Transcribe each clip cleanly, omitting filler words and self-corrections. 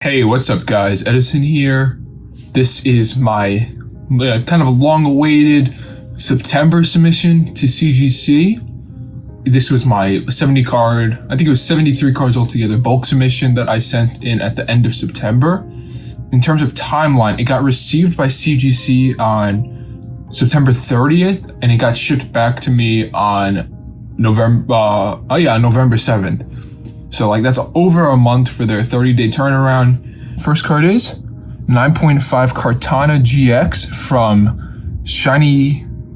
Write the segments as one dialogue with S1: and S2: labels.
S1: Hey, what's up guys? Edison here. This is my kind of a long-awaited September submission to CGC. This was my 70 card, I think it was 73 cards altogether, bulk submission that I sent in at the end of September. In terms of timeline, it got received by CGC on September 30th and it got shipped back to me on November 7th. So like that's over a month for their 30-day turnaround. First card is 9.5 Kartana GX from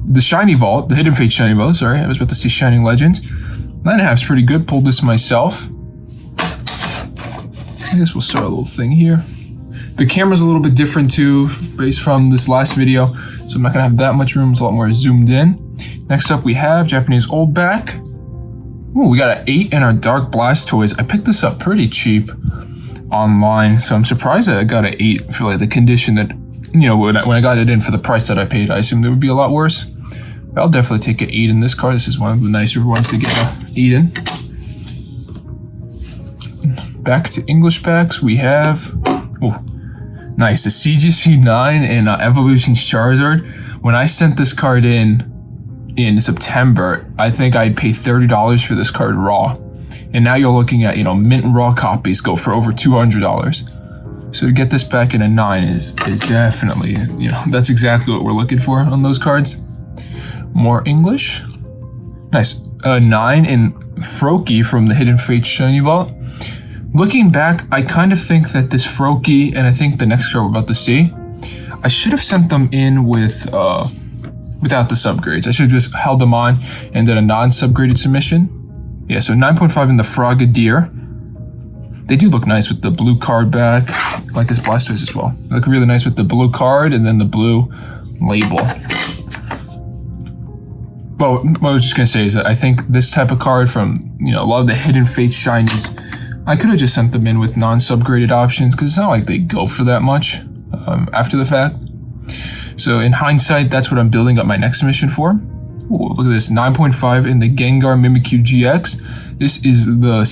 S1: the Shiny Vault, the Hidden Fate Shiny Vault. Sorry, I was about to say Shining Legends. 9.5 is pretty good. Pulled this myself. I guess we'll start a little thing here. The camera's a little bit different too, based from this last video, so I'm not gonna have that much room. It's a lot more zoomed in. Next up, we have Japanese Old Back. Ooh, we got an 8 in our Dark Blastoise. I picked this up pretty cheap online, so I'm surprised that I got an 8 for like the condition that, you know, when I got it in for the price that I paid. I assumed it would be a lot worse. But I'll definitely take an 8 in this card. This is one of the nicer ones to get an 8 in. Back to English packs, we have, oh, nice, the CGC 9 in Evolution's Charizard. When I sent this card in September, I think I'd pay $30 for this card raw. And now you're looking at, you know, mint raw copies go for over $200. So to get this back in a 9 is definitely, you know, that's exactly what we're looking for on those cards. More English. Nice. A 9 in Froakie from the Hidden Fate Shiny Vault. Looking back, I kind of think that this Froakie, and I think the next card we're about to see, I should have sent them in with, without the subgrades. I should have just held them on and did a non-subgraded submission. Yeah, so 9.5 in the Frogadier. They do look nice with the blue card back. I like this Blastoise as well. They look really nice with the blue card and then the blue label. Well, what I was just gonna say is that I think this type of card from, you know, a lot of the Hidden Fate Shinies, I could have just sent them in with non-subgraded options because it's not like they go for that much after the fact. So in hindsight, that's what I'm building up my next submission for. Ooh, look at this, 9.5 in the Gengar Mimikyu Gx. This is the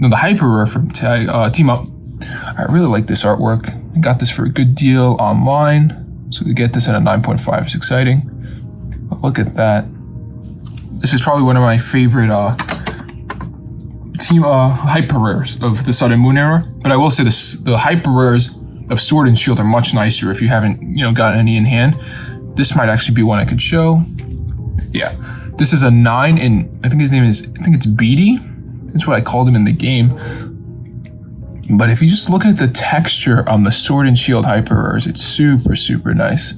S1: the hyper rare from Team Up. I really like this artwork. I got this for a good deal online. So to get this at a 9.5 is exciting. But look at that. This is probably one of my favorite Team hyper rares of the Sun and Moon era. But I will say this, the hyper rares of Sword and Shield are much nicer if you haven't, you know, got any in hand. This might actually be one I could show. Yeah, this is a 9 in, I think his name is, I think it's Beatty. That's what I called him in the game. But if you just look at the texture on the Sword and Shield hyper rares, it's super, super nice.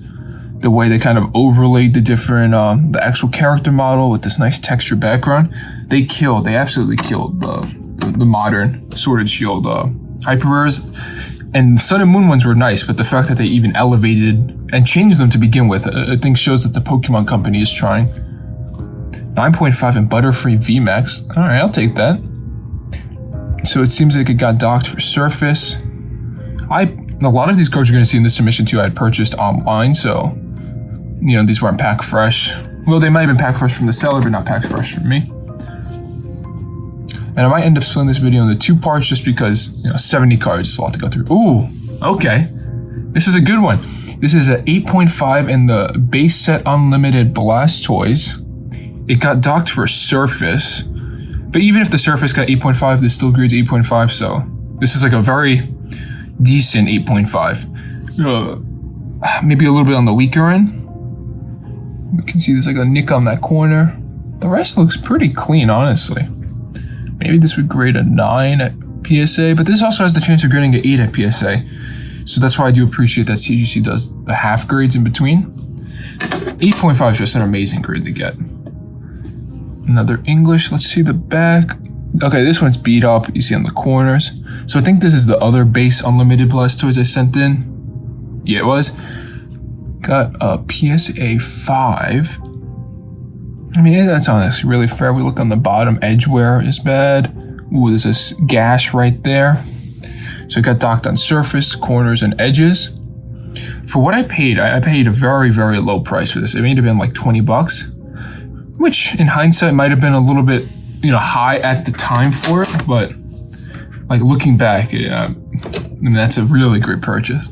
S1: The way they kind of overlaid the different, the actual character model with this nice texture background. They absolutely killed the modern Sword and Shield hyper rares. And Sun and Moon ones were nice, but the fact that they even elevated and changed them to begin with, I think shows that the Pokemon company is trying. 9.5 in Butterfree VMAX. All right, I'll take that. So it seems like it got docked for Surface. A lot of these cards you're going to see in this submission too, I had purchased online, so, you know, these weren't pack fresh. Well, they might have been pack fresh from the seller, but not pack fresh from me. And I might end up splitting this video into 2 parts just because, you know, 70 cards is a lot to go through. Ooh, okay. This is a good one. This is an 8.5 in the base set Unlimited Blastoise. It got docked for Surface. But even if the Surface got 8.5, this still grades 8.5, so this is like a very decent 8.5. Maybe a little bit on the weaker end. You can see there's like a nick on that corner. The rest looks pretty clean, honestly. Maybe this would grade a 9 at PSA, but this also has the chance of grading an 8 at PSA. So that's why I do appreciate that CGC does the half grades in between. 8.5 is just an amazing grade to get. Another English, let's see the back. Okay, this one's beat up, you see on the corners. So I think this is the other base Unlimited Blastoise I sent in. Yeah, it was. Got a PSA 5. I mean, that's honestly really fair. We look on the bottom, edge wear is bad. Ooh, there's this gash right there. So it got docked on surface, corners, and edges. For what I paid a very, very low price for this. It may have been like 20 bucks, which in hindsight might have been a little bit, you know, high at the time for it. But like looking back, mean, that's a really great purchase.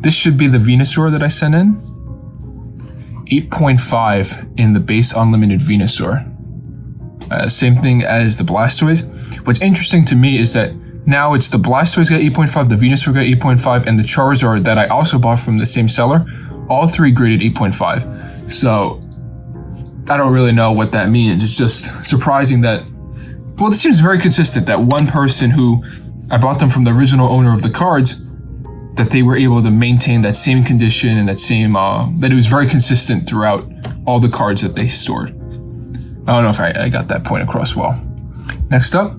S1: This should be the Venusaur that I sent in. 8.5 in the base unlimited Venusaur. Same thing as the Blastoise. What's interesting to me is that now it's the Blastoise got 8.5, the Venusaur got 8.5, and the Charizard that I also bought from the same seller, all three graded 8.5. So I don't really know what that means. It's just surprising that, well, it seems very consistent that one person who I bought them from the original owner of the cards, that they were able to maintain that same condition and that same, that it was very consistent throughout all the cards that they stored. I don't know if I got that point across well. Next up,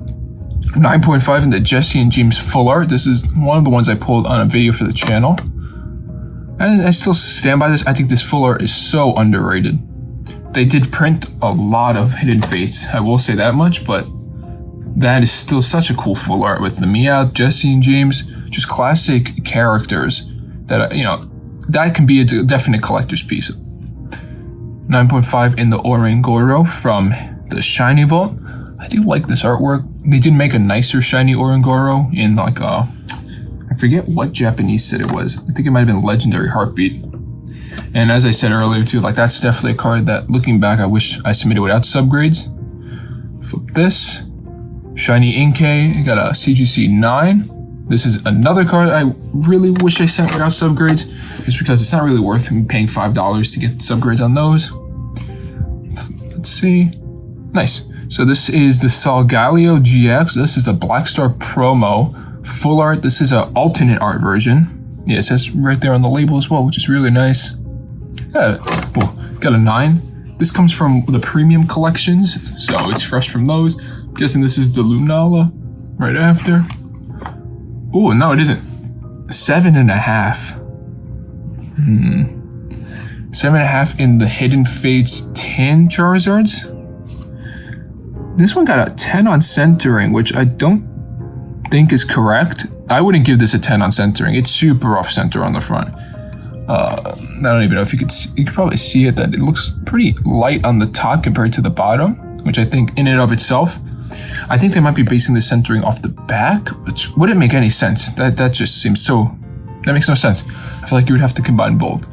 S1: 9.5 in the Jesse and James full art. This is one of the ones I pulled on a video for the channel. And I still stand by this. I think this full art is so underrated. They did print a lot of Hidden Fates, I will say that much, but that is still such a cool full art with the Meowth, Jesse and James, just classic characters that, you know, that can be a definite collector's piece. 9.5 in the Orangoro from the Shiny Vault. I do like this artwork. They did make a nicer Shiny Orangoro in like I forget what Japanese set it was. I think it might have been Legendary Heartbeat. And as I said earlier too, like that's definitely a card that looking back, I wish I submitted without subgrades. Flip this. Shiny Inkay, got a CGC 9. This is another card I really wish I sent without subgrades, just because it's not really worth me paying $5 to get subgrades on those. Let's see. Nice. So this is the Salgallio Gx. This is the Black Star promo full art. This is an alternate art version. Yeah, it says right there on the label as well, which is really nice. Well, got a 9. This comes from the premium collections, so it's fresh from those. I'm guessing this is the Lunala right after. Oh, no, it isn't. 7.5. 7.5 in the Hidden Fates 10 Charizards. This one got a 10 on centering, which I don't think is correct. I wouldn't give this a 10 on centering. It's super off center on the front. I don't even know if you could probably see it, that it looks pretty light on the top compared to the bottom, which I think in and of itself, I think they might be basing the centering off the back, which wouldn't make any sense. That just seems so, that makes no sense. I feel like you would have to combine both.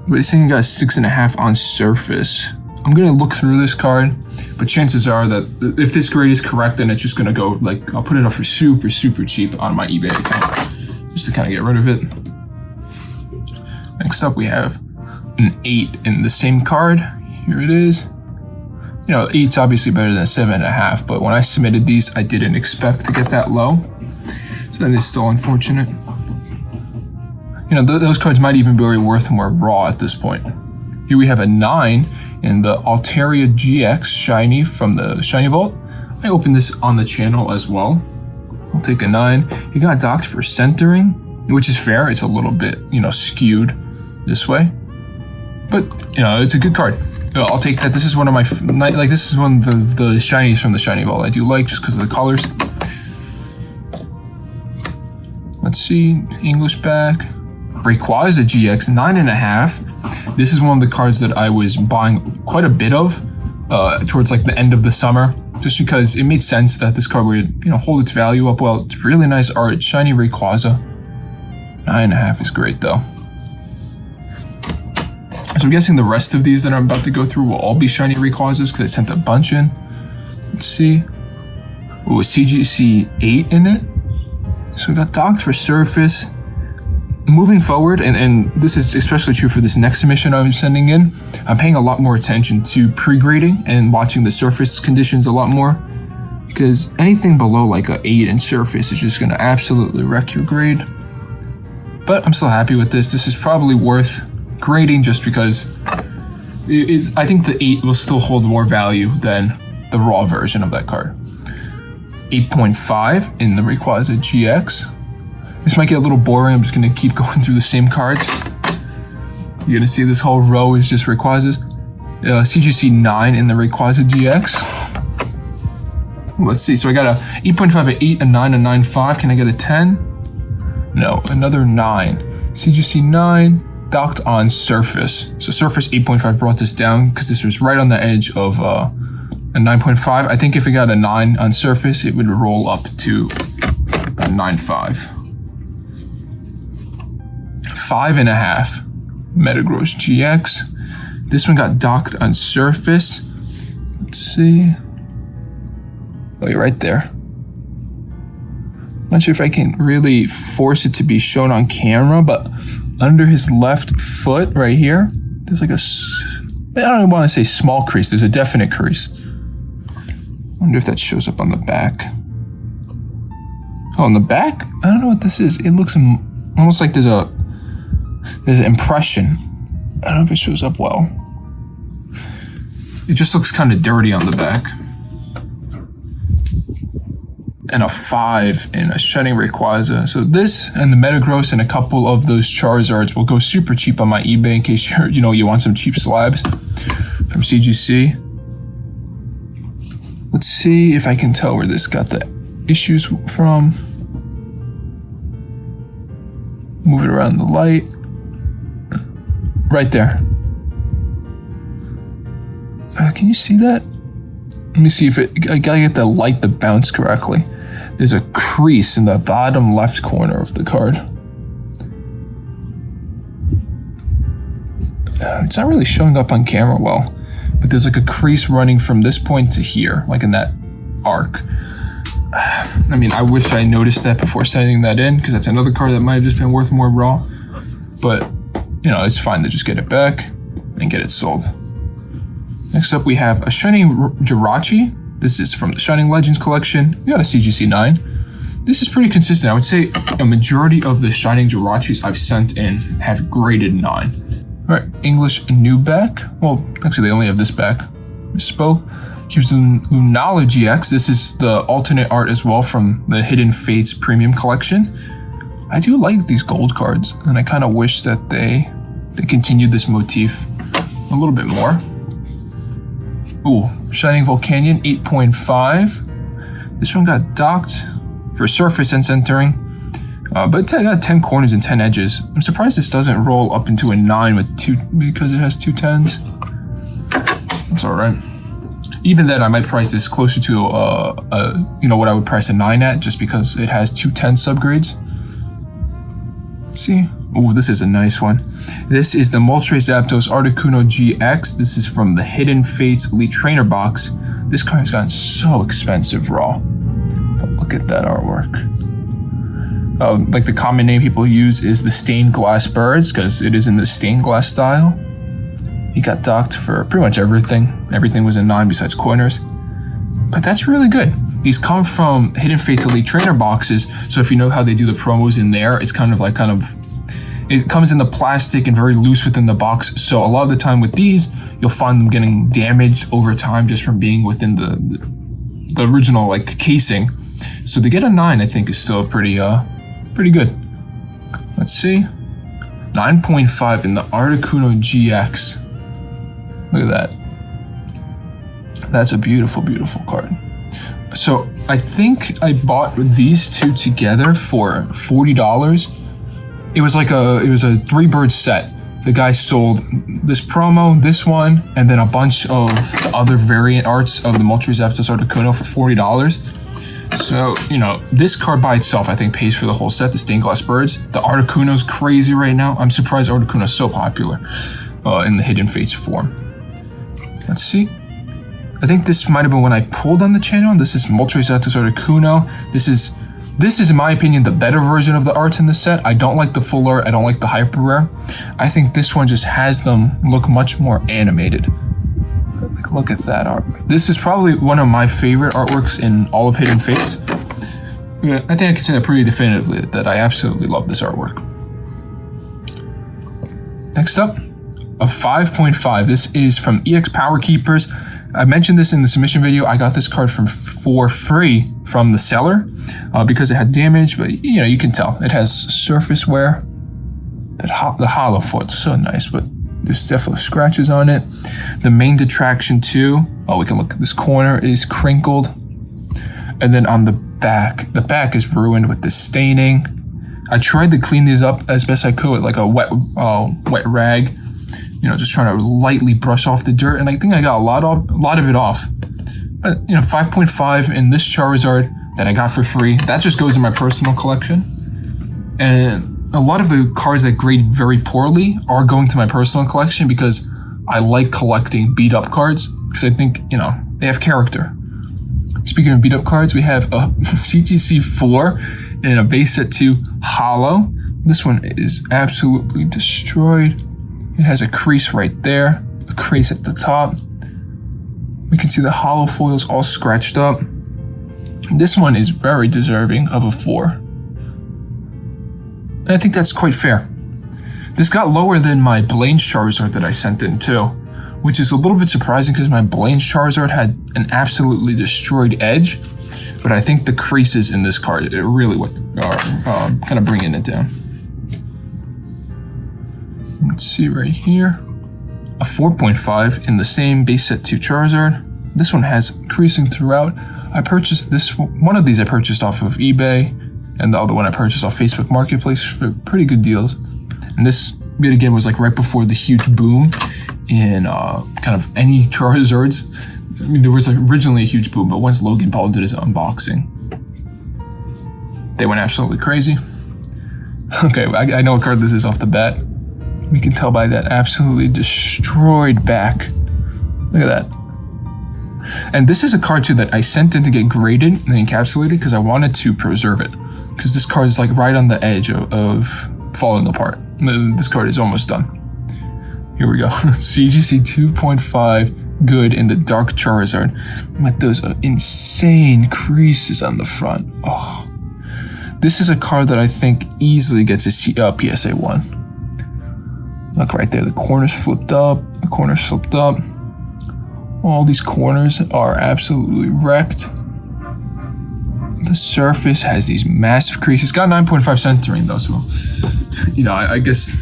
S1: But it's saying it got 6.5 on surface. I'm gonna look through this card, but chances are that if this grade is correct, then it's just gonna go, like, I'll put it up for super, super cheap on my eBay account, just to kind of get rid of it. Next up, we have an 8 in the same card. Here it is. You know, 8's obviously better than 7.5, but when I submitted these, I didn't expect to get that low. So that is still unfortunate. You know, those cards might even be worth more raw at this point. Here we have a 9 in the Altaria Gx Shiny from the Shiny Vault. I opened this on the channel as well. I'll take a 9. It got docked for centering, which is fair. It's a little bit, you know, skewed this way. But, you know, it's a good card. I'll take that. This is one of my, like, this is one of the shinies from the Shiny Vault I do like just because of the colors. Let's see, English back. Rayquaza Gx, 9.5. This is one of the cards that I was buying quite a bit of towards like the end of the summer, just because it made sense that this card would, you know, hold its value up well. It's really nice art. Shiny Rayquaza. 9.5 is great though. So I'm guessing the rest of these that I'm about to go through will all be Shiny Rayquazas because I sent a bunch in. Let's see. Ooh, a CGC 8 in it. So we got docked for surface. Moving forward, and this is especially true for this next submission I'm sending in, I'm paying a lot more attention to pre-grading and watching the surface conditions a lot more, because anything below like a 8 in surface is just going to absolutely wreck your grade. But I'm still happy with this. This is probably worth grading just because I think the 8 will still hold more value than the raw version of that card. 8.5 in the Rayquaza GX. This might get a little boring. I'm just going to keep going through the same cards. You're going to see this whole row is just Rayquazas. CGC 9 in the Rayquaza GX. Let's see. So I got a 8.5, an 8, a 9, a 9.5. Can I get a 10? No, another 9. CGC 9 docked on surface. So surface 8.5 brought this down because this was right on the edge of a 9.5. I think if it got a 9 on surface, it would roll up to a 9.5. 5.5 Metagross GX. This one got docked on surface. Let's see. Oh, you're right there. Not sure if I can really force it to be shown on camera, but under his left foot right here, there's like a, I don't want to say small crease, there's a definite crease. Wonder if that shows up on the back. Oh, on the back? I don't know what this is. It looks almost like there's an impression. I don't know if it shows up well. It just looks kind of dirty on the back. And a 5 in a Shining Rayquaza. So this and the Metagross and a couple of those Charizards will go super cheap on my eBay in case you want some cheap slabs from CGC. Let's see if I can tell where this got the issues from. Move it around the light. Right there. Can you see that? Let me see if I gotta get the light to bounce correctly. There's a crease in the bottom left corner of the card. It's not really showing up on camera well, but there's like a crease running from this point to here, like in that arc. I mean, I wish I noticed that before sending that in, because that's another card that might have just been worth more raw. But, it's fine to just get it back and get it sold. Next up, we have a Shining Jirachi. This is from the Shining Legends collection. We got a CGC 9. This is pretty consistent. I would say a majority of the Shining Jirachis I've sent in have graded 9. All right, English new back. Well, actually, they only have this back. Misspoke. Here's the Lunala GX. This is the alternate art as well from the Hidden Fates premium collection. I do like these gold cards, and I kind of wish that they continued this motif a little bit more. Ooh, Shining Volcanion 8.5. This one got docked for surface and centering, but it got 10 corners and 10 edges. I'm surprised this doesn't roll up into a 9 with because it has 2 10s. That's all right. Even then, I might price this closer to what I would price a 9 at, just because it has 2 10 subgrades. Let's see. Ooh, this is a nice one. This is the Moltres Articuno Gx. This is from the Hidden Fates Elite Trainer box. This card has gotten so expensive raw. But look at that artwork. Like the common name people use is the Stained Glass Birds, because it is in the stained glass style. He got docked for pretty much everything. Everything was a 9 besides corners. But that's really good. These come from Hidden Fates Elite Trainer boxes, so if you know how they do the promos in there, it's it comes in the plastic and very loose within the box. So a lot of the time with these, you'll find them getting damaged over time just from being within the original casing. So to get a 9, I think is still pretty good. Let's see, 9.5 in the Articuno GX. Look at that. That's a beautiful, beautiful card. So I think I bought these two together for $40. It was a 3-bird set. The guy sold this promo, this one, and then a bunch of other variant arts of the Moltres Articuno for $40. So, this card by itself, I think, pays for the whole set, the Stained Glass Birds. The Articuno's crazy right now. I'm surprised Articuno's so popular in the Hidden Fates form. Let's see. I think this might have been when I pulled on the channel. This is Moltres Articuno. This is, in my opinion, the better version of the arts in the set. I don't like the full art. I don't like the hyper rare. I think this one just has them look much more animated. Look at that art. This is probably one of my favorite artworks in all of Hidden Fates. I think I can say that pretty definitively, that I absolutely love this artwork. Next up, a 5.5. This is from EX Power Keepers. I mentioned this in the submission video. I got this card for free from the seller because it had damage, but you can tell it has surface wear. The hollow foot's so nice, but there's definitely scratches on it. The main detraction too. Oh, we can look. This corner is crinkled, and then on the back is ruined with the staining. I tried to clean these up as best I could with like a wet rag. Just trying to lightly brush off the dirt, and I think I got a lot of it off. But 5.5 in this Charizard that I got for free. That just goes in my personal collection. And a lot of the cards that grade very poorly are going to my personal collection because I like collecting beat up cards because I think, you know, they have character. Speaking of beat up cards, we have a CGC 4 and a base set 2 holo. This one is absolutely destroyed. It has a crease right there, a crease at the top. We can see the holo foils all scratched up. This one is very deserving of a 4. And I think that's quite fair. This got lower than my Blaine's Charizard that I sent in too, which is a little bit surprising because my Blaine's Charizard had an absolutely destroyed edge, but I think the creases in this card are really what are kind of bringing it down. Let's see right here, a 4.5 in the same base set 2 Charizard. This one has creasing throughout. I purchased this one of these I purchased off of eBay, and the other one I purchased off Facebook Marketplace for pretty good deals. And this bit again was like right before the huge boom in kind of any Charizards. I mean, there was originally a huge boom, but once Logan Paul did his unboxing, they went absolutely crazy. Okay, I know what card this is off the bat. We can tell by that absolutely destroyed back. Look at that. And this is a card too that I sent in to get graded and encapsulated because I wanted to preserve it. Because this card is like right on the edge of falling apart. This card is almost done. Here we go. CGC 2.5 good in the Dark Charizard with those insane creases on the front. Oh, this is a card that I think easily gets a PSA 1. Look right there. The corners flipped up. The corners flipped up. All these corners are absolutely wrecked. The surface has these massive creases. It's got 9.5 centering though, so you know, I guess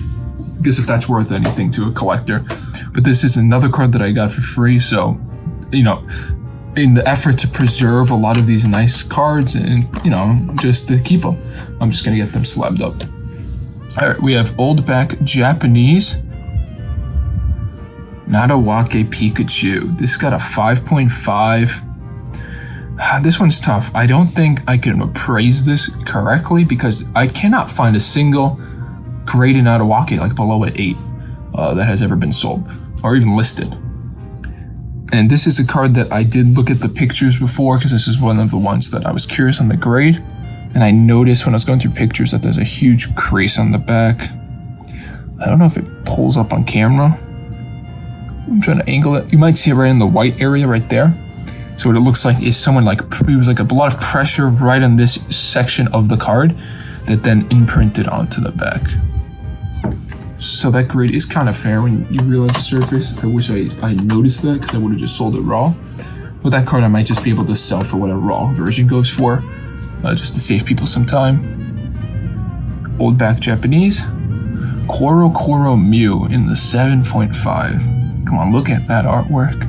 S1: if that's worth anything to a collector. But this is another card that I got for free, so you know, in the effort to preserve a lot of these nice cards and you know, just to keep them, I'm just gonna get them slabbed up. All right, we have old back Japanese Nadawake Pikachu. This got a 5.5. This one's tough. I don't think I can appraise this correctly because I cannot find a single graded Nadawake like below an 8 that has ever been sold or even listed. And this is a card that I did look at the pictures before because this is one of the ones that I was curious on the grade. And I noticed when I was going through pictures that there's a huge crease on the back. I don't know if it pulls up on camera. I'm trying to angle it. You might see it right in the white area right there. So what it looks like is someone like, it was like a lot of pressure right on this section of the card that then imprinted onto the back. So that grade is kind of fair when you realize the surface. I wish I noticed that because I would have just sold it raw. With that card, I might just be able to sell for what a raw version goes for, just to save people some time. Old back Japanese. Koro Mew in the 7.5. Come on, look at that artwork.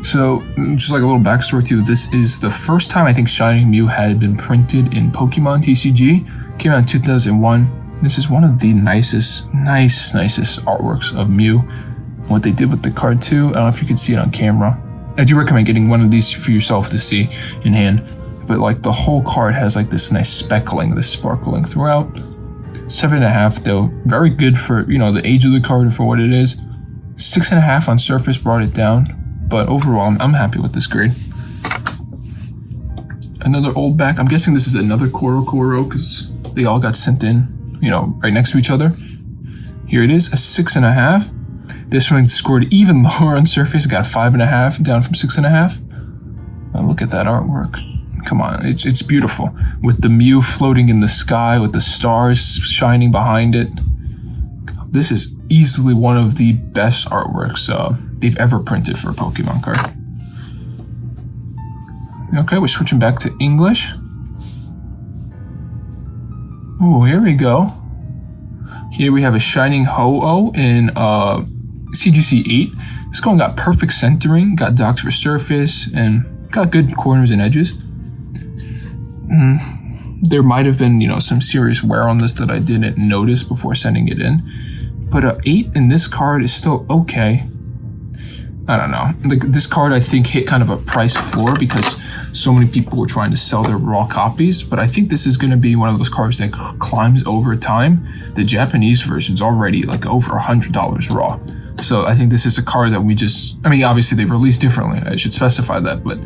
S1: So, just like a little backstory too, this is the first time I think Shining Mew had been printed in Pokemon TCG. Came out in 2001. This is one of the nicest artworks of Mew. What they did with the card too, I don't know if you can see it on camera. I do recommend getting one of these for yourself to see in hand. But like the whole card has like this nice speckling, this sparkling throughout. 7.5 though, very good for, you know, the age of the card and for what it is. 6.5 on surface brought it down, but overall I'm happy with this grade. Another old back, I'm guessing this is another Koro because they all got sent in, you know, right next to each other. Here it is, a 6.5. This one scored even lower on surface, it got a 5.5 down from 6.5. Now look at that artwork. Come on, it's beautiful. With the Mew floating in the sky, with the stars shining behind it. This is easily one of the best artworks they've ever printed for a Pokemon card. Okay, we're switching back to English. Oh, here we go. Here we have a Shining Ho-Oh in CGC 8. This one got perfect centering, got docked for surface, and got good corners and edges. There might have been, you know, some serious wear on this that I didn't notice before sending it in. But an 8 in this card is still okay. I don't know. Like, this card, I think, hit kind of a price floor because so many people were trying to sell their raw copies. But I think this is going to be one of those cards that climbs over time. The Japanese version's already like over $100 raw. So I think this is a card that we just, I mean, obviously they released differently. I should specify that, but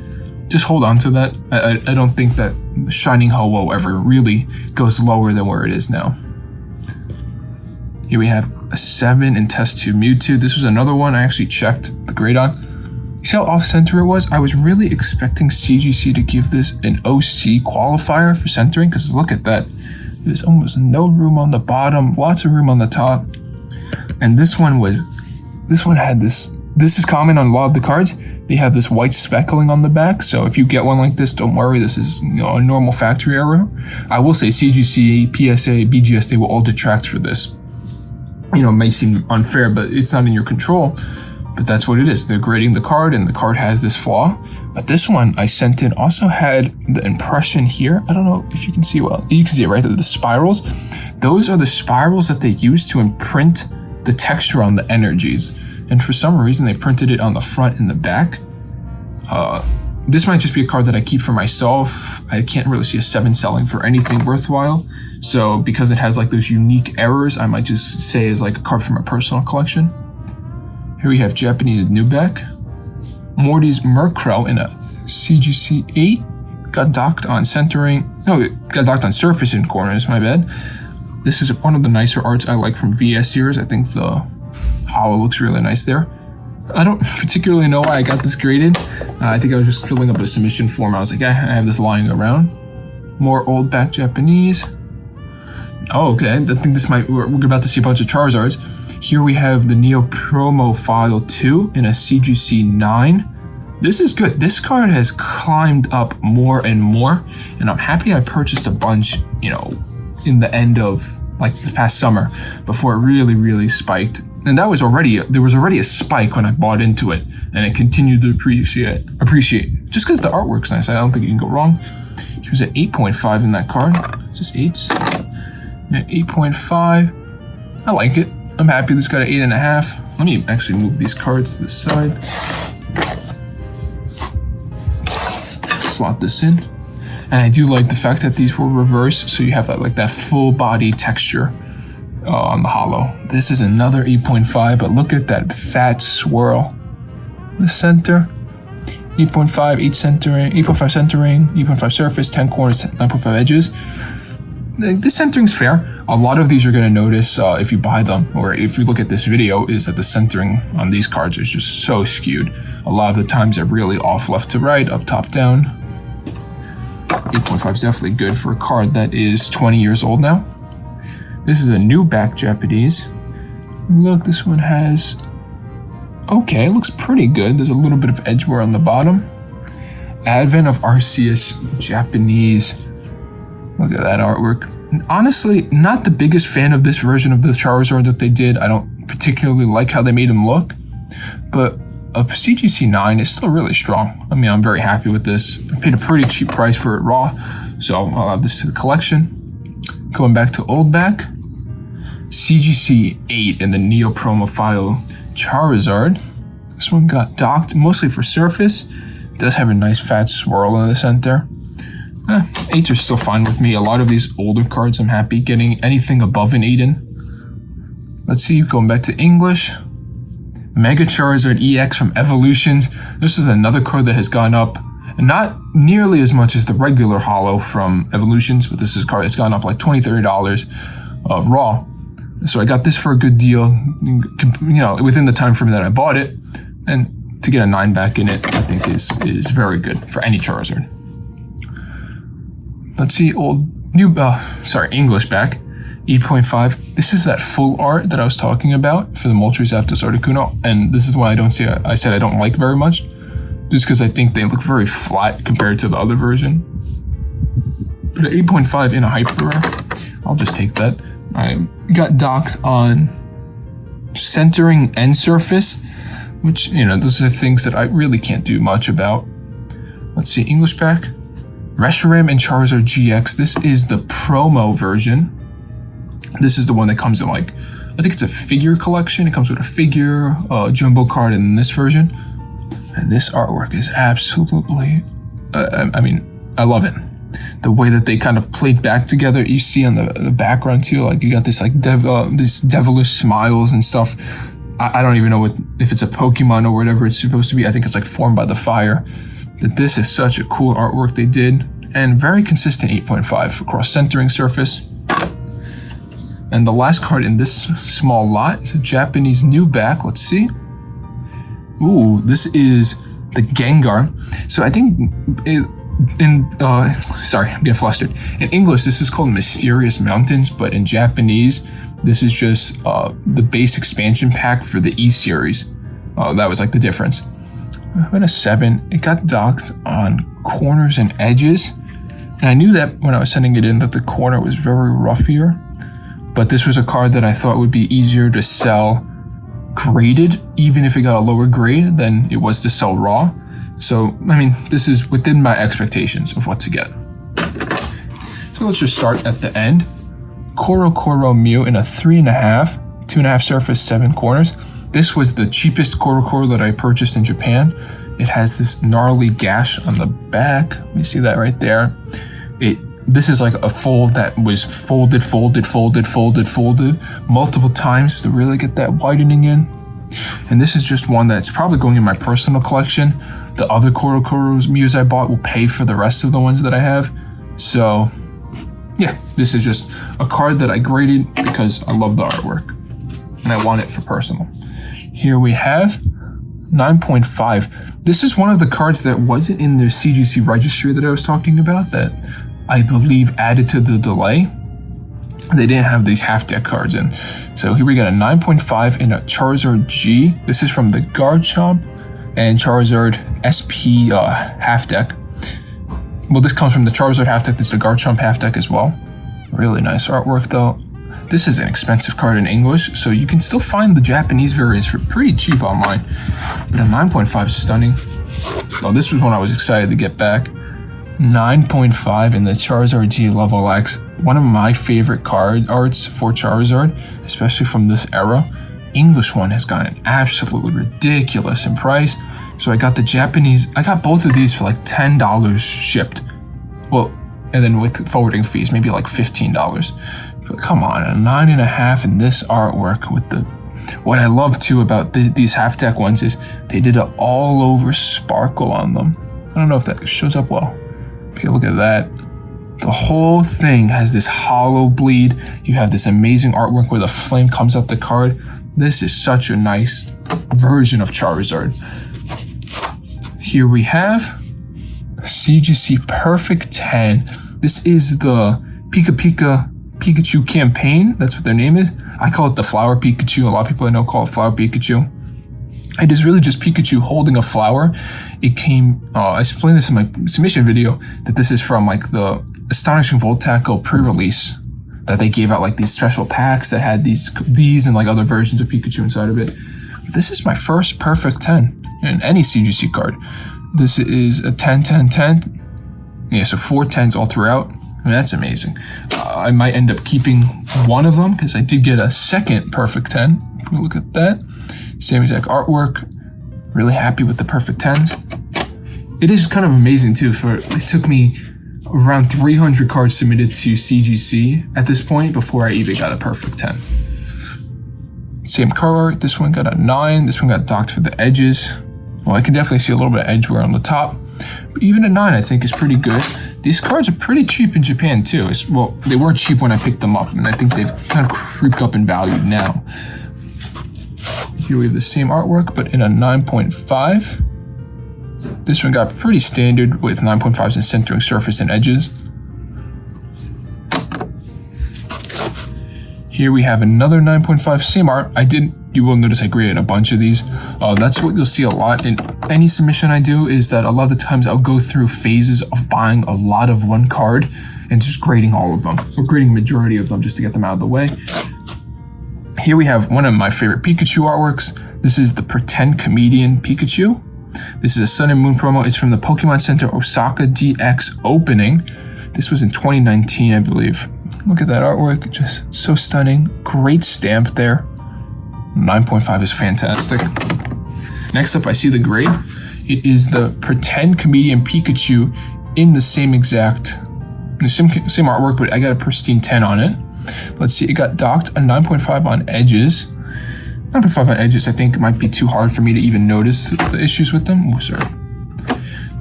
S1: just hold on to that. I don't think that Shining Ho-Oh ever really goes lower than where it is now. Here we have a 7 in Test 2 Mewtwo. This was another one I actually checked the grade on. See how off-center it was? I was really expecting CGC to give this an OC qualifier for centering, because look at that. There's almost no room on the bottom, lots of room on the top. And this one had this is common on a lot of the cards. They have this white speckling on the back, so if you get one like this, don't worry, this is, you know, a normal factory error. I will say CGC, PSA, BGS, they will all detract for this. You know, it may seem unfair, but it's not in your control. But that's what it is. They're grading the card, and the card has this flaw. But this one I sent in also had the impression here. I don't know if you can see well. You can see it right there, the spirals. Those are the spirals that they use to imprint the texture on the energies. And for some reason, they printed it on the front and the back. This might just be a card that I keep for myself. I can't really see a 7 selling for anything worthwhile. So because it has like those unique errors, I might just say is like a card from a personal collection. Here we have Japanese Newback. Morty's Murkrow in a CGC 8. Got docked on centering. No, it got docked on surface in corners, my bad. This is one of the nicer arts I like from VS series. I think the holo looks really nice there. I don't particularly know why I got this graded. I think I was just filling up a submission form. I was like, I have this lying around. More old back Japanese. Oh, okay. I think this might, we're about to see a bunch of Charizards. Here we have the Neo Promo File 2 in a CGC 9. This is good. This card has climbed up more and more, and I'm happy I purchased a bunch, you know, in the end of like the past summer before it really spiked. And that was already, there was already a spike when I bought into it, and it continued to appreciate just because the artwork's nice. I don't think you can go wrong. Here's an 8.5 in that card. Is this 8s? Yeah, 8.5. I like it. I'm happy this got an 8.5. Let me actually move these cards to the side. Slot this in. And I do like the fact that these were reversed, so you have that, like that full body texture on the holo. This is another 8.5, but look at that fat swirl. The center, 8.5, 8 centering, 8.5 centering, 8.5 surface, 10 corners, 9.5 edges. This centering's fair. A lot of these you're going to notice if you buy them, or if you look at this video, is that the centering on these cards is just so skewed. A lot of the times they're really off left to right, up top down. 8.5 is definitely good for a card that is 20 years old now. This is a new back Japanese. Look, this one has, okay, it looks pretty good. There's a little bit of edge wear on the bottom. Advent of Arceus Japanese. Look at that artwork. And honestly, not the biggest fan of this version of the Charizard that they did. I don't particularly like how they made him look, but a CGC 9 is still really strong. I mean, I'm very happy with this. I paid a pretty cheap price for it raw, so I'll add this to the collection. Going back to old back, CGC 8 in the Neo Promo File Charizard. This one got docked mostly for surface. It does have a nice fat swirl in the center. 8s are still fine with me. A lot of these older cards I'm happy getting anything above an 8 in. Let's see, going back to English. Mega Charizard EX from Evolutions. This is another card that has gone up, not nearly as much as the regular holo from Evolutions, but this is a card that's gone up like $20-$30 raw. So I got this for a good deal, you know, within the time frame that I bought it, and to get a 9 back in it, I think is very good for any Charizard. Let's see, English back, 8.5. This is that full art that I was talking about for the Moltres Zapdos Articuno, and this is why I said I don't like very much, just because I think they look very flat compared to the other version. But at 8.5 in a hyper rare, I'll just take that. I got docked on centering and surface, which, you know, those are things that I really can't do much about. Let's see, English pack. Reshiram and Charizard GX. This is the promo version. This is the one that comes in like, I think it's a figure collection. It comes with a figure, a jumbo card in this version. And this artwork is absolutely, I mean, I love it. The way that they kind of played back together, you see on the background too, like you got this like these devilish smiles and stuff. I don't even know if it's a Pokemon or whatever it's supposed to be. I think it's like formed by the fire. But this is such a cool artwork they did, and very consistent 8.5 across centering surface. And the last card in this small lot is a Japanese new back. Let's see. Ooh, this is the Gengar. So I think sorry, I'm getting flustered. In English, this is called Mysterious Mountains, but in Japanese, this is just the base expansion pack for the E series. That was like the difference. About a 7. It got docked on corners and edges. And I knew that when I was sending it in that the corner was very rough here. But this was a card that I thought would be easier to sell graded, even if it got a lower grade than it was to sell raw. So, I mean, this is within my expectations of what to get. So let's just start at the end. Korokoro Mew in a 3.5, 2.5 surface, 7 corners. This was the cheapest Korokoro that I purchased in Japan. It has this gnarly gash on the back. You see that right there. This is like a fold that was folded multiple times to really get that widening in. And this is just one that's probably going in my personal collection. The other Korokoro Mews I bought will pay for the rest of the ones that I have. So yeah, this is just a card that I graded because I love the artwork and I want it for personal. Here we have 9.5. This is one of the cards that wasn't in the CGC registry that I was talking about that I believe added to the delay. They didn't have these half deck cards in. So here we got a 9.5 in a Charizard G. This is from the Garchomp and Charizard SP half deck. Well, this comes from the Charizard half deck. This is the Garchomp half deck as well. Really nice artwork though. This is an expensive card in English, so you can still find the Japanese variants for pretty cheap online. But a 9.5 is stunning. Oh, this was one I was excited to get back. 9.5 in the Charizard G Level X. One of my favorite card arts for Charizard, especially from this era. English one has gotten absolutely ridiculous in price. So I got the Japanese, I got both of these for like $10 shipped. Well, and then with forwarding fees, maybe like $15. But come on, a 9.5 in this artwork with the, what I love too about these half deck ones is they did an all over sparkle on them. I don't know if that shows up well. Okay, look at that. The whole thing has this hollow bleed. You have this amazing artwork where the flame comes out the card. This is such a nice version of Charizard. Here we have CGC Perfect 10. This is the Pikachu campaign. That's what their name is. I call it the Flower Pikachu. A lot of people I know call it Flower Pikachu. It is really just Pikachu holding a flower. It came, I explained this in my submission video, that this is from like the Astonishing Voltaco pre-release that they gave out like these special packs that had these and like other versions of Pikachu inside of it. But this is my first Perfect 10 in any CGC card. This is a 10, 10, 10. Yeah, so 4 10s all throughout. I mean, that's amazing. I might end up keeping one of them because I did get a second Perfect 10. Look at that. Same exact artwork. Really happy with the Perfect 10s. It is kind of amazing too, it took me around 300 cards submitted to CGC at this point before I even got a Perfect 10. Same card, this one got a 9, this one got docked for the edges. Well, I can definitely see a little bit of edge wear on the top, but even a 9 I think is pretty good. These cards are pretty cheap in Japan too. Well, they were cheap when I picked them up, and I think they've kind of creeped up in value now. Here we have the same artwork, but in a 9.5. This one got pretty standard with 9.5s in centering surface and edges. Here we have another 9.5, same art. You will notice I graded a bunch of these. That's what you'll see a lot in any submission I do, is that a lot of the times I'll go through phases of buying a lot of one card and just grading all of them, or grading majority of them just to get them out of the way. Here we have one of my favorite Pikachu artworks. This is the Pretend Comedian Pikachu. This is a Sun and Moon promo. It's from the Pokemon Center Osaka DX opening. This was in 2019, I believe. Look at that artwork, just so stunning. Great stamp there. 9.5 is fantastic. Next up, I see the grade. It is the Pretend Comedian Pikachu in the same same artwork, but I got a pristine 10 on it. Let's see, it got docked a 9.5 on edges. 9.5 on edges, I think, might be too hard for me to even notice the issues with them. Oh, sorry.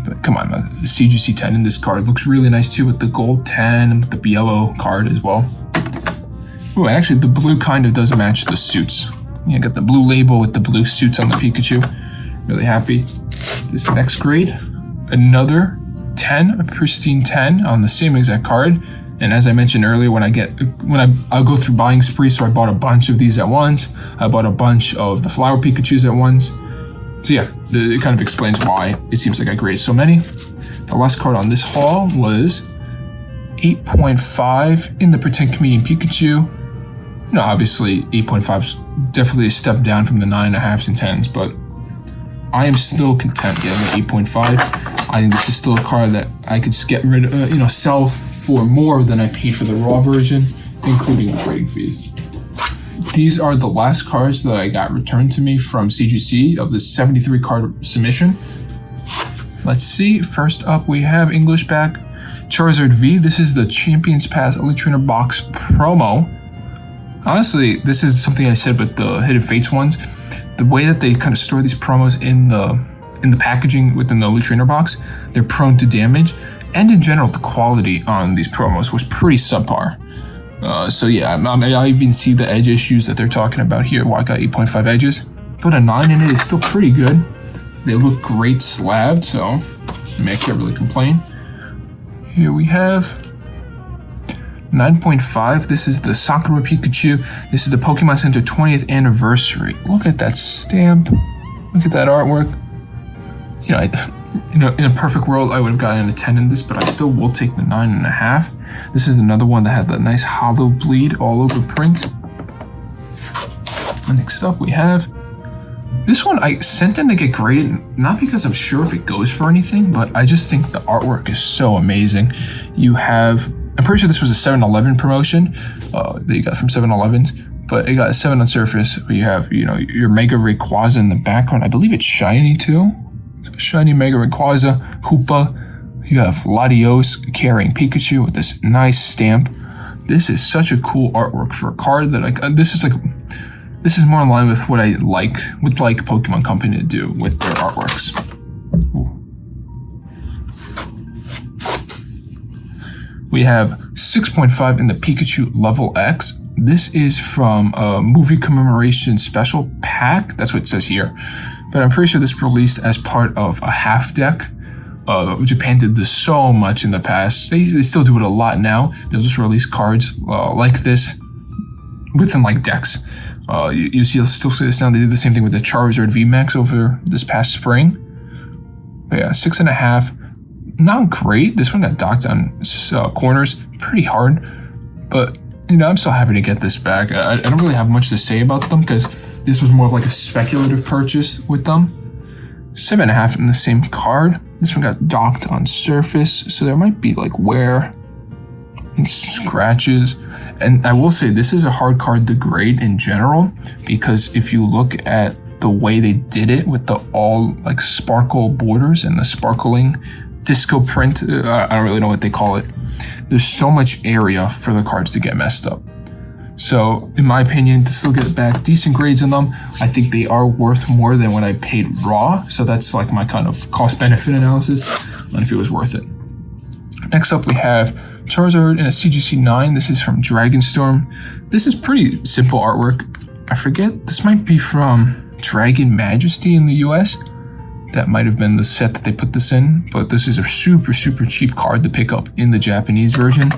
S1: But come on, the CGC 10 in this card looks really nice too, with the gold 10 and with the yellow card as well. Oh, actually, the blue kind of does match the suits. Yeah, got the blue label with the blue suits on the Pikachu. Really happy. This next grade, another 10, a pristine 10 on the same exact card. And as I mentioned earlier, I'll go through buying spree, so I bought a bunch of these at once. I bought a bunch of the Flower Pikachus at once. So yeah, it kind of explains why it seems like I graded so many. The last card on this haul was 8.5 in the Pretend Comedian Pikachu. You know, obviously 8.5 is definitely a step down from the 9.5s and 10s, but I am still content getting an 8.5. I think this is still a card that I could just get rid of, sell for more than I paid for the raw version, including the grading fees. These are the last cards that I got returned to me from CGC of the 73 card submission. Let's see. First up, we have English back Charizard V. This is the Champions Pass Elite Trainer Box promo. Honestly, this is something I said with the Hidden Fates ones. The way that they kind of store these promos in the packaging within the Elite Trainer box, they're prone to damage. And in general, the quality on these promos was pretty subpar. So yeah, I even see the edge issues that they're talking about here. Well, I got 8.5 edges, but a 9 in it is still pretty good. They look great slabbed, so I mean, I can't really complain. Here we have 9.5. This is the Sakura Pikachu. This is the Pokemon Center 20th anniversary. Look at that stamp. Look at that artwork. In a perfect world, I would have gotten a 10 in this, but I still will take the 9.5. This is another one that had that nice hollow bleed all over print. Next up, we have this one. I sent in to get graded, not because I'm sure if it goes for anything, but I just think the artwork is so amazing. You have, I'm pretty sure this was a 7-Eleven promotion that you got from 7-Elevens, but it got a 7 on surface. You have, your Mega Rayquaza in the background. I believe it's shiny too. Shiny Mega Rayquaza, Hoopa. You have Latios carrying Pikachu with this nice stamp. This is such a cool artwork for a card that this is more in line with what I would like Pokemon Company to do with their artworks. Ooh. We have 6.5 in the Pikachu Level X. This is from a movie commemoration special pack. That's what it says here. But I'm pretty sure this was released as part of a half deck. Japan did this so much in the past. They still do it a lot now. They'll just release cards like this within decks. You'll still see this now. They did the same thing with the Charizard V Max over this past spring. But yeah, 6.5. Not great. This one got docked on corners pretty hard. But, I'm so happy to get this back. I don't really have much to say about them because this was more of a speculative purchase with them. 7.5 in the same card. This one got docked on surface, so there might be wear and scratches. And I will say this is a hard card to grade in general, because if you look at the way they did it with the all sparkle borders and the sparkling disco print, I don't really know what they call it. There's so much area for the cards to get messed up. So, in my opinion, to still get back decent grades on them, I think they are worth more than what I paid raw. So that's my kind of cost-benefit analysis on if it was worth it. Next up, we have Charizard in a CGC 9. This is from Dragonstorm. This is pretty simple artwork. I forget, this might be from Dragon Majesty in the US. That might have been the set that they put this in, but this is a super, super cheap card to pick up in the Japanese version.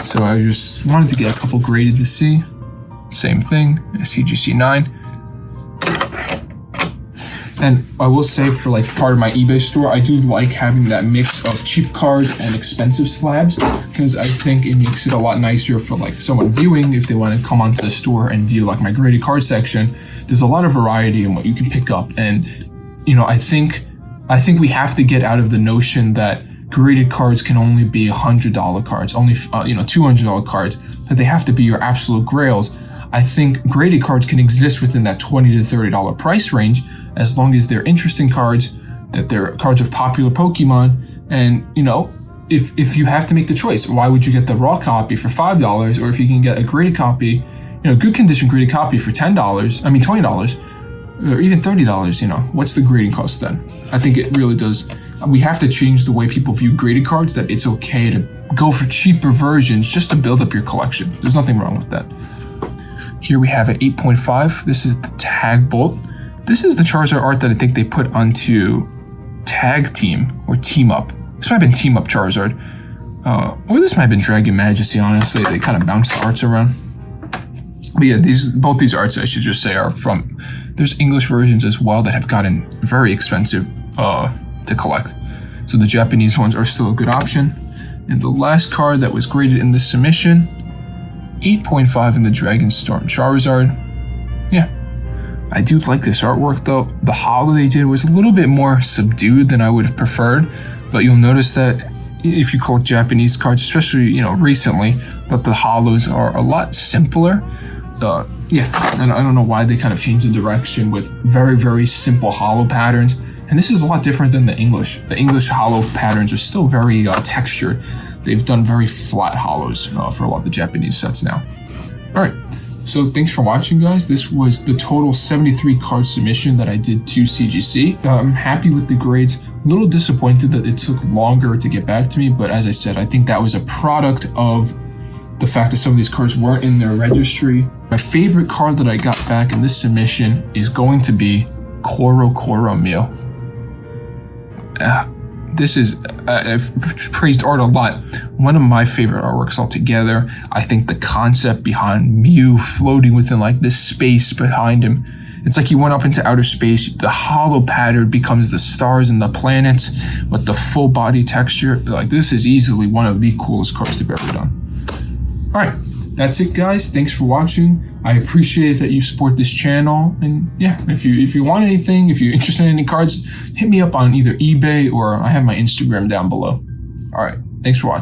S1: So I just wanted to get a couple graded to see. Same thing, a CGC 9. And I will say for part of my eBay store, I do like having that mix of cheap cards and expensive slabs, because I think it makes it a lot nicer for someone viewing if they want to come onto the store and view my graded card section. There's a lot of variety in what you can pick up, and I think we have to get out of the notion that graded cards can only be $100 cards, only $200 cards, that they have to be your absolute grails. I think graded cards can exist within that $20 to $30 price range as long as they're interesting cards, that they're cards of popular Pokemon, and if you have to make the choice, why would you get the raw copy for $5, or if you can get a graded copy, good condition graded copy for $20, or even $30, what's the grading cost then? I think it really does. We have to change the way people view graded cards, that it's okay to go for cheaper versions just to build up your collection. There's nothing wrong with that. Here we have an 8.5. This is the Tag Bolt. This is the Charizard art that I think they put onto Tag Team or Team Up. This might have been Team Up Charizard. Or this might have been Dragon Majesty, honestly. They kind of bounce the arts around. But yeah, both these arts, I should just say, are from... There's English versions as well that have gotten very expensive to collect. So the Japanese ones are still a good option. And the last card that was graded in this submission, 8.5 in the Dragon Storm Charizard. Yeah, I do like this artwork though. The holo they did was a little bit more subdued than I would have preferred, but you'll notice that if you collect Japanese cards, especially recently, that the holos are a lot simpler. Yeah, and I don't know why they kind of changed the direction with very, very simple holo patterns. And this is a lot different than the English. The English holo patterns are still very textured. They've done very flat holos for a lot of the Japanese sets now. All right, so thanks for watching, guys. This was the total 73 card submission that I did to CGC. I'm happy with the grades. A little disappointed that it took longer to get back to me, but as I said, I think that was a product of the fact that some of these cards weren't in their registry. My favorite card that I got back in this submission is going to be Koro Mew. This is, I've praised art a lot. One of my favorite artworks altogether. I think the concept behind Mew floating within like this space behind him. It's like he went up into outer space. The holo pattern becomes the stars and the planets with the full body texture. Like, this is easily one of the coolest cards they've ever done. All right, that's it, guys. Thanks for watching. I appreciate that you support this channel, and yeah, if you want anything, if you're interested in any cards, hit me up on either eBay or I have my Instagram down below. All right, thanks for watching.